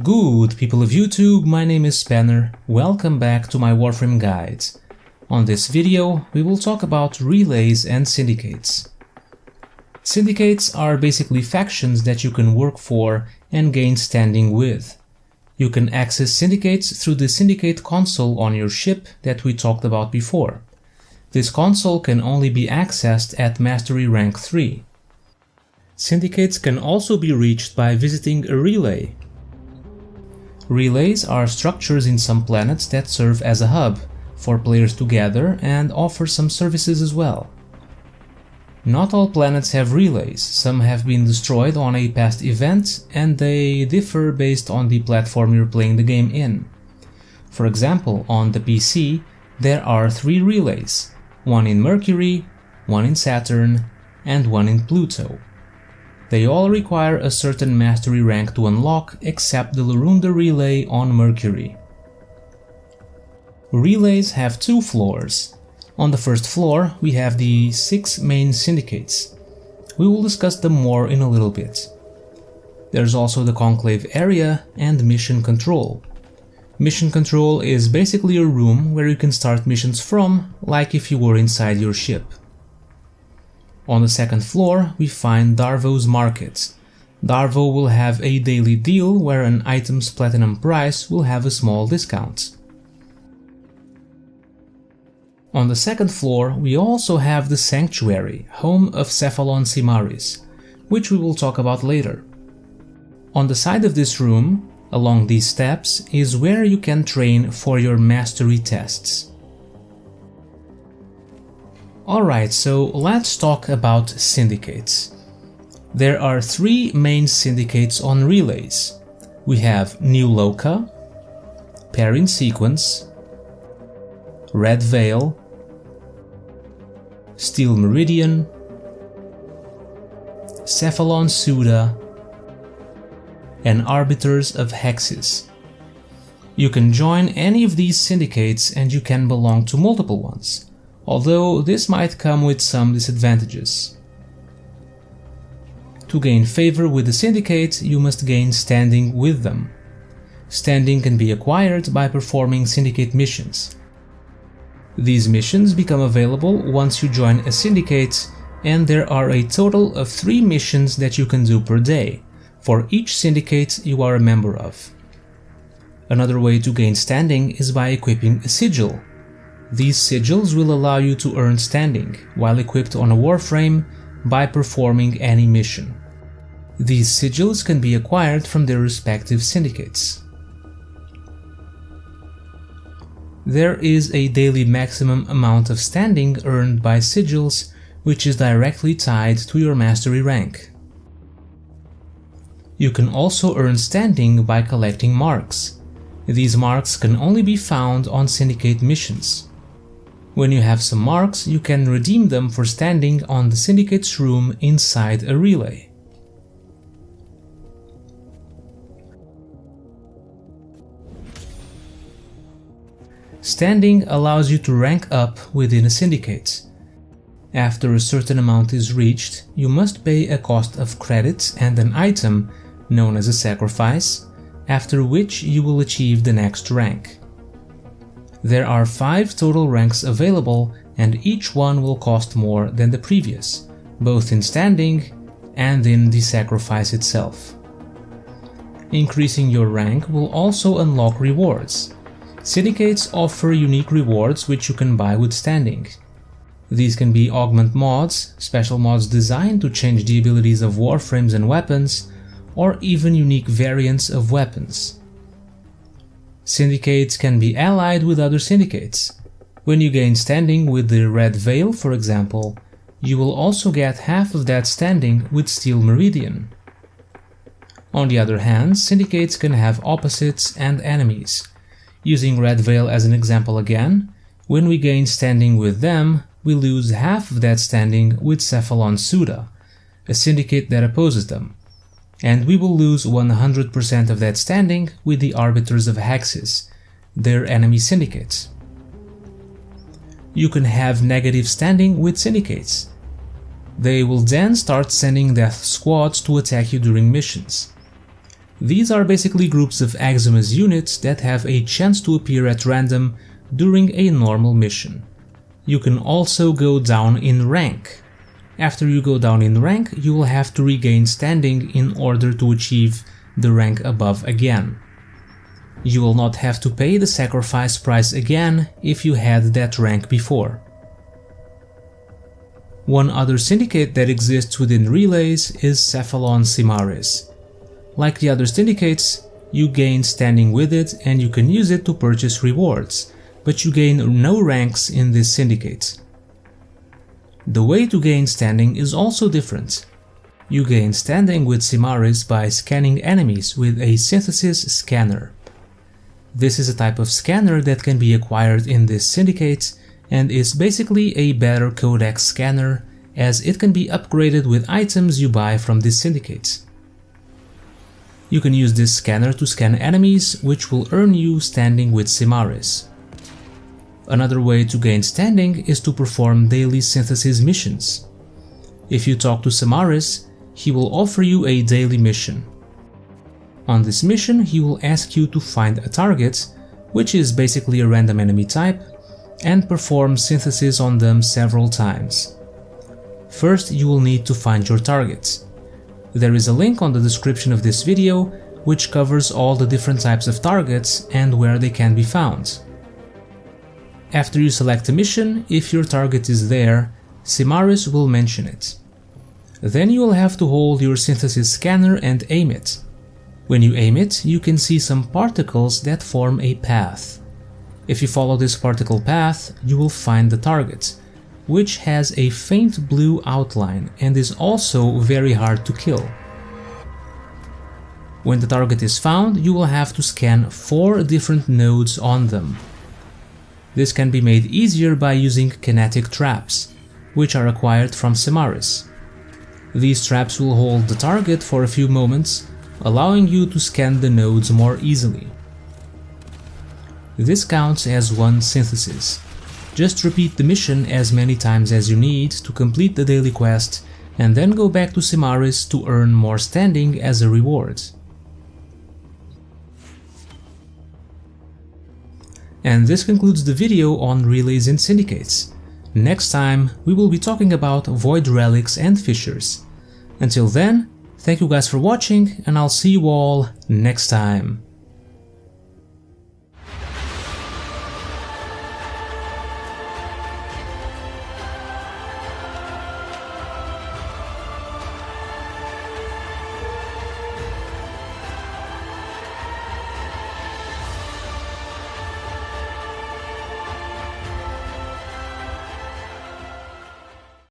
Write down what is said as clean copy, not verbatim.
Good people of YouTube, my name is Spanner. Welcome back to my Warframe guides. On this video, we will talk about relays and syndicates. Syndicates are basically factions that you can work for and gain standing with. You can access syndicates through the syndicate console on your ship that we talked about before. This console can only be accessed at Mastery Rank 3. Syndicates can also be reached by visiting a relay. Relays are structures in some planets that serve as a hub for players to gather and offer some services as well. Not all planets have relays, some have been destroyed on a past event and they differ based on the platform you're playing the game in. For example, on the PC there are 3 relays, one in Mercury, one in Saturn, and one in Pluto. They all require a certain mastery rank to unlock, except the Lorunda relay on Mercury. Relays have 2 floors. On the first floor we have the 6 main syndicates. We will discuss them more in a little bit. There's also the conclave area and mission control. Mission control is basically a room where you can start missions from, like if you were inside your ship. On the second floor we find Darvo's Market. Darvo will have a daily deal where an item's platinum price will have a small discount. On the second floor we also have the Sanctuary, home of Cephalon Simaris, which we will talk about later. On the side of this room, along these steps, is where you can train for your mastery tests. Alright, so let's talk about syndicates. There are 3 main syndicates on relays. We have New Loka, Pair in Sequence, Red Veil, Steel Meridian, Cephalon Suda, and Arbiters of Hexes. You can join any of these syndicates and you can belong to multiple ones, although this might come with some disadvantages. To gain favor with the syndicate, you must gain standing with them. Standing can be acquired by performing syndicate missions. These missions become available once you join a syndicate, and there are a total of 3 missions that you can do per day, for each syndicate you are a member of. Another way to gain standing is by equipping a sigil. These sigils will allow you to earn standing, while equipped on a Warframe, by performing any mission. These sigils can be acquired from their respective syndicates. There is a daily maximum amount of standing earned by sigils, which is directly tied to your mastery rank. You can also earn standing by collecting marks. These marks can only be found on syndicate missions. When you have some marks, you can redeem them for standing on the syndicate's room inside a relay. Standing allows you to rank up within a syndicate. After a certain amount is reached, you must pay a cost of credits and an item, known as a sacrifice, after which you will achieve the next rank. There are 5 total ranks available and each one will cost more than the previous, both in standing and in the sacrifice itself. Increasing your rank will also unlock rewards. Syndicates offer unique rewards which you can buy with standing. These can be augment mods, special mods designed to change the abilities of warframes and weapons, or even unique variants of weapons. Syndicates can be allied with other syndicates. When you gain standing with the Red Veil, for example, you will also get half of that standing with Steel Meridian. On the other hand, syndicates can have opposites and enemies. Using Red Veil as an example again, when we gain standing with them, we lose half of that standing with Cephalon Suda, a syndicate that opposes them, and we will lose 100% of that standing with the Arbiters of Hexes, their enemy syndicates. You can have negative standing with syndicates. They will then start sending death squads to attack you during missions. These are basically groups of Axiom's units that have a chance to appear at random during a normal mission. You can also go down in rank. After you go down in rank, you will have to regain standing in order to achieve the rank above again. You will not have to pay the sacrifice price again if you had that rank before. One other syndicate that exists within relays is Cephalon Simaris. Like the other syndicates, you gain standing with it and you can use it to purchase rewards, but you gain no ranks in this syndicate. The way to gain standing is also different. You gain standing with Simaris by scanning enemies with a synthesis scanner. This is a type of scanner that can be acquired in this syndicate and is basically a better codex scanner, as it can be upgraded with items you buy from this syndicate. You can use this scanner to scan enemies, which will earn you standing with Simaris. Another way to gain standing is to perform daily synthesis missions. If you talk to Samaras, he will offer you a daily mission. On this mission, he will ask you to find a target, which is basically a random enemy type, and perform synthesis on them several times. First, you will need to find your target. There is a link on the description of this video which covers all the different types of targets and where they can be found. After you select a mission, if your target is there, Simaris will mention it. Then you will have to hold your synthesis scanner and aim it. When you aim it, you can see some particles that form a path. If you follow this particle path, you will find the target, which has a faint blue outline and is also very hard to kill. When the target is found, you will have to scan 4 different nodes on them. This can be made easier by using kinetic traps, which are acquired from Simaris. These traps will hold the target for a few moments, allowing you to scan the nodes more easily. This counts as one synthesis. Just repeat the mission as many times as you need to complete the daily quest, and then go back to Simaris to earn more standing as a reward. And this concludes the video on relays and syndicates. Next time we will be talking about void relics and fissures. Until then, thank you guys for watching, and I'll see you all next time.